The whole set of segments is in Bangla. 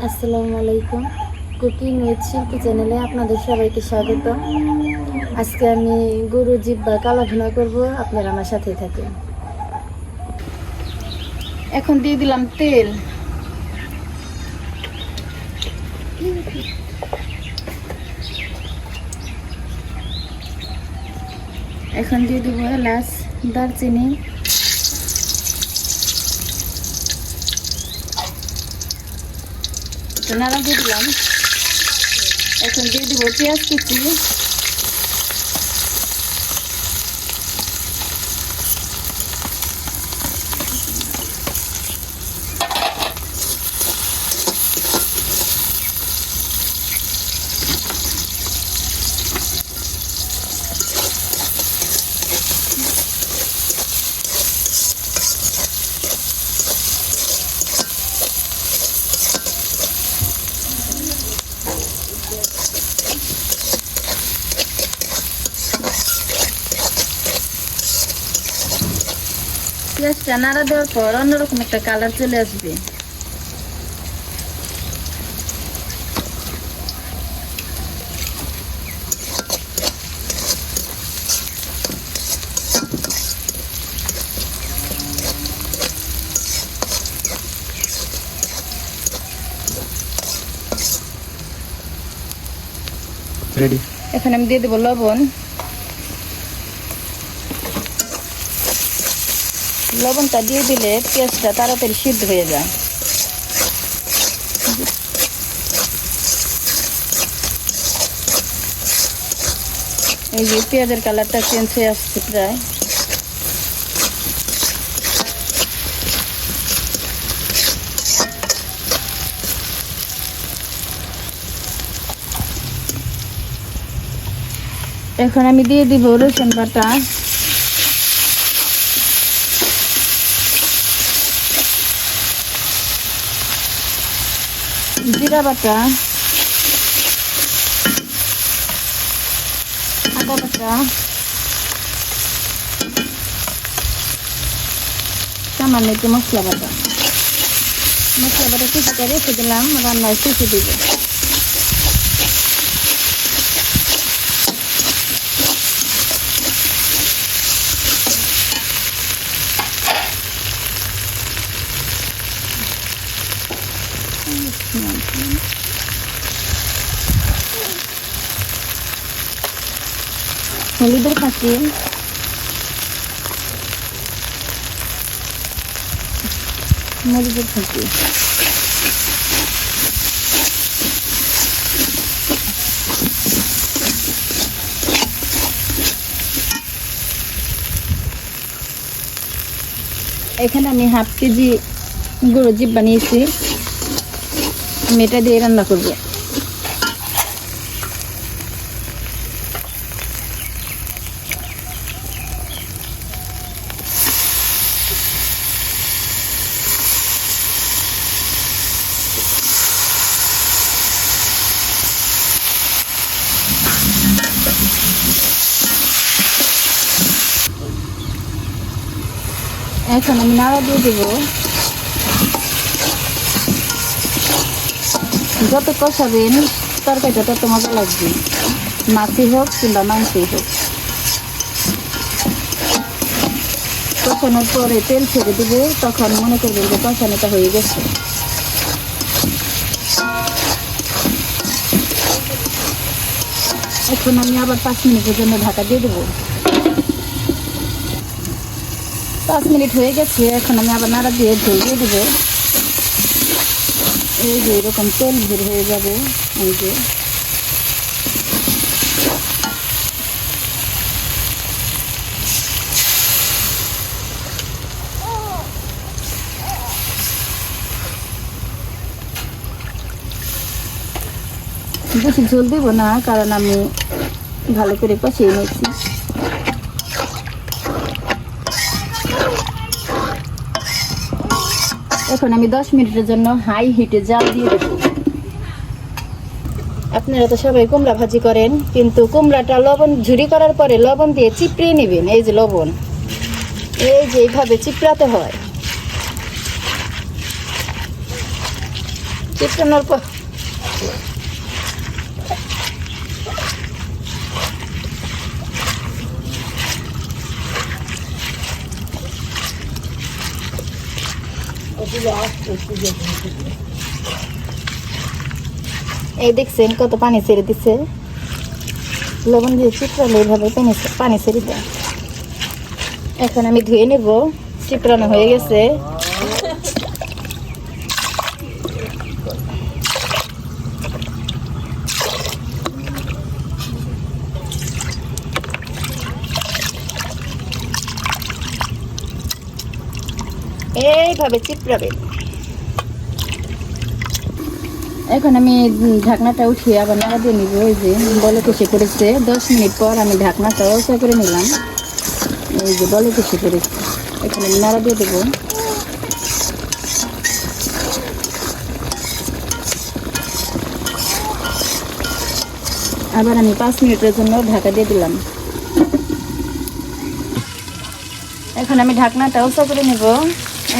আসসালামু আলাইকুম। কুকিং উইথ শিল্পী চ্যানেলে আপনাদের সবাইকে স্বাগত। আজকে আমি গরু জিহ্বা কালা ভুনা করব, আপনারা আমার সাথেই থাকেন। এখন দিয়ে দিলাম তেল। এখন দিয়ে দিব এলাচ, দারচিনি, নাড়া দিয়ে দিলাম। এখন দিয়ে দিব পেঁয়াজ কুচি, পেঁয়াজটা নাড়া দেওয়ার পর অন্যরকম একটা কালার চলে আসবে। রেডি। এখন আমি দিয়ে দেবো লবণ। লবণটা দিয়ে দিলে পেঁয়াজটা তাড়াতাড়ি সিদ্ধ হয়ে যায়। এই যে পেঁয়াজের কালারটা চেঞ্জ হয়ে আসছে প্রায়। এখন আমি দিয়ে দিব রসুন বাটা, জিরা বাটা, আদা বাটা, সামান্য একটু মশলা বাটা কিছুটা রেখে দিলাম, রান্নায় শেষে দিব। হলুদের ফাঁকি, মরিচের ফাঁকি, এখানে আমি হাফ কেজি গরুর জিহ্বা নিয়েছি, আমি এটা দিয়ে রান্না করবো। এখন আমি নাড়া দিয়ে দেবো। যত কষাবেন তরকারিটা তত মজা লাগবে, মাছই হোক কিংবা মাংসই হোক। কষানোর পরে তেল ছেড়ে দেবো, তখন মনে করবেন যে কষানোটা হয়ে গেছে। এখন আমি আবার 5 মিনিটের জন্য ঢাকা দিয়ে দেবো। 5 মিনিট হয়ে গেছে, এখন আমি আবার নাড়া দিয়ে ধরিয়ে দেবো। এই যে এরকম তেল বের হয়ে যাবে। এই যে বেশি ঝোল দেব না, কারণ আমি ভালো করে কষিয়ে নিয়েছি। এখন আমি 10 মিনিটের জন্য হাই হিটে জাল দিয়ে দেবো। আপনারা তো সবাই কুমড়া ভাজি করেন, কিন্তু কুমড়াটা লবণ ঝুরি করার পরে লবণ দিয়ে চিপড়িয়ে নেবেন। এই যে লবণ, এই যে এইভাবে চিপড়াতে হয়। চিপটানোর পর এই দেখছেন কত পানি ছেড়ে দিচ্ছে। লবণ দিয়ে চিপড়ালে এইভাবে পানি ছেড়ে দেয়। এখন আমি ধুয়ে নেব। চিপড়ানো হয়ে গেছে। এইভাবে চিপড়াবে। এখন আমি ঢাকনাটা উঠিয়ে আবার নাড়া দিয়ে নিব। এই যে বলে কষে পড়েছে। 10 মিনিট পর আমি ঢাকনাটা ওচা করে নিলাম। এই যে বলে কষে পড়েছে। এখন আমি নাড়া দিয়ে দেবো। আবার আমি 5 মিনিটের জন্য ঢাকা দিয়ে দিলাম। এখন আমি ঢাকনাটা ওচা করে নেব।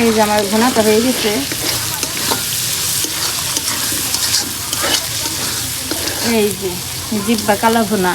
এই যে আমার ভুনাটা হয়ে গেছে। এই যে জিব্বা কালা ভুনা।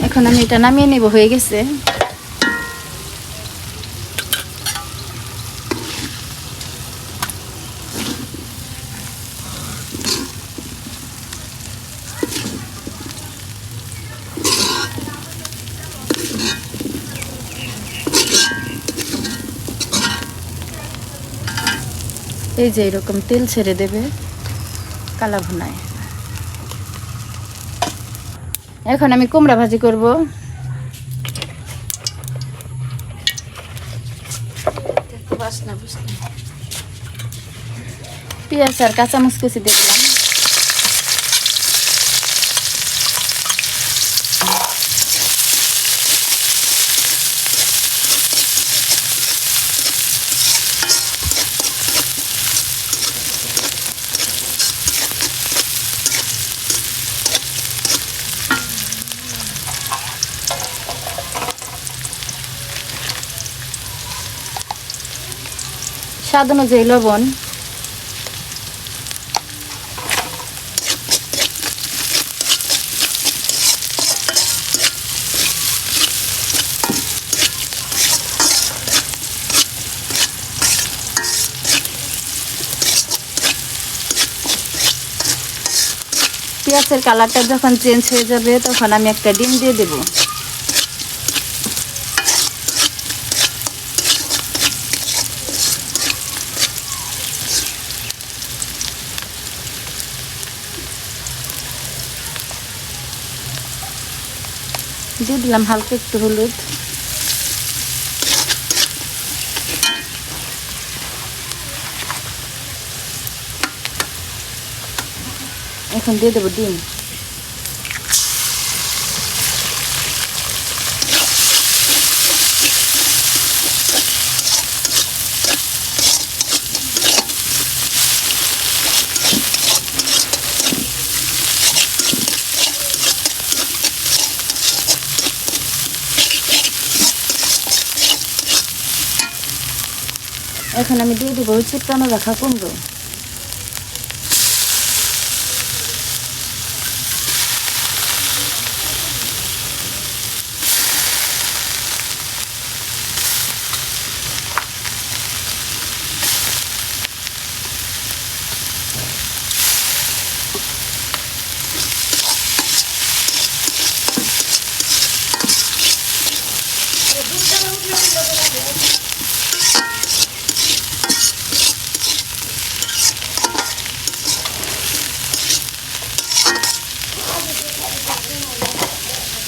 এখন আমি এটা নামিয়ে নেব। হয়ে গেছে। এই যে এরকম তেল ছেড়ে দেবে কালা ভুনায়। এখন আমি কুমড়া ভাজি করব। পেঁয়াজ আর কাঁচামরিচ কুচি দেখলাম। স্বাদ অনুযায়ী লবণ। পেঁয়াজের কালারটা যখন চেঞ্জ হয়ে যাবে তখন আমি একটা ডিম দিয়ে দেব। দিয়ে দিলাম হালকা একটু হলুদ। এখন দিয়ে দেবো ডিম। এখন আমি দিয়ে দেবো চিপকানো রাখা কুমড়ো।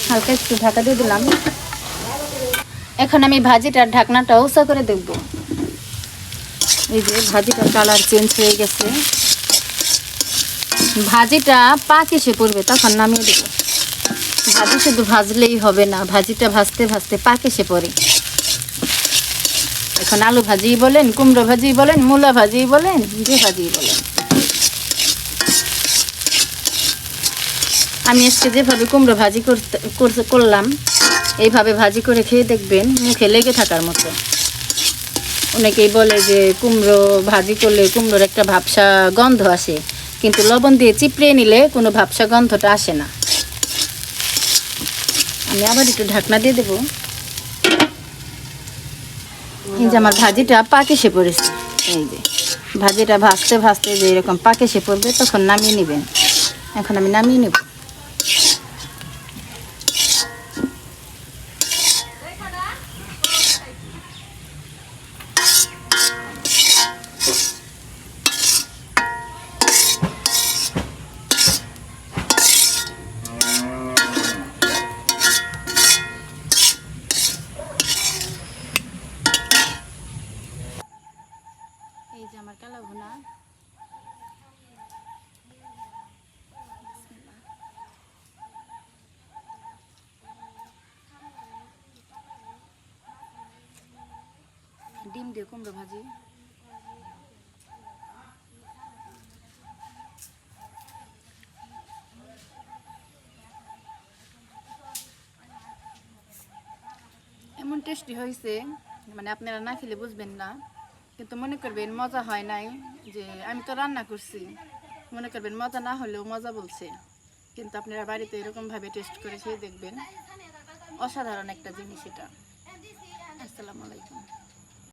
হালকা একটু ঢাকা দিয়ে দিলাম। এখন আমি ভাজিটার ঢাকনাটা উঁচা করে দেখব। এই যে ভাজিটার কালার চেঞ্জ হয়ে গেছে। ভাজিটা পাক এসে পড়বে তখন নামিয়ে দেব। ভাজি শুধু ভাজলেই হবে না, ভাজিটা ভাজতে ভাজতে পাক এসে পড়ে। এখন আলু ভাজি বলেন, কুমড়ো ভাজি বলেন, মূলা ভাজি বলেন, যে ভাজি বলেন। আমি আজকে যেভাবে কুমড়ো ভাজি করলাম এইভাবে ভাজি করে খেয়ে দেখবেন, মুখে লেগে থাকার মতো। অনেকেই বলে যে কুমড়ো ভাজি করলে কুমড়োর একটা ভাবসা গন্ধ আসে, কিন্তু লবণ দিয়ে চিপড়ে নিলে কোনো ভাবসা গন্ধটা আসে না। আমি আবার একটু ঢাকনা দিয়ে দেবো। এই যে আমার ভাজিটা পাক এসে পড়েছে। এই যে ভাজিটা ভাজতে ভাজতে যে এরকম পাক এসে পড়বে তখন নামিয়ে নেবেন। এখন আমি নামিয়ে নেব। এই যে আমার কালো ভুনা। ডিম দিয়ে কুমড়ো ভাজি। এমন টেস্টি হয়েছে, মানে আপনারা না খেলে বুঝবেন না, কিন্তু মনে করবেন মজা হয় নাই। যে আমি তো রান্না করছি, মনে করবেন মজা না হলেও মজা বলছে, কিন্তু আপনারা বাড়িতে এরকমভাবে টেস্ট করে খেয়ে দেখবেন। অসাধারণ একটা জিনিস এটা। আসসালামু আলাইকুম।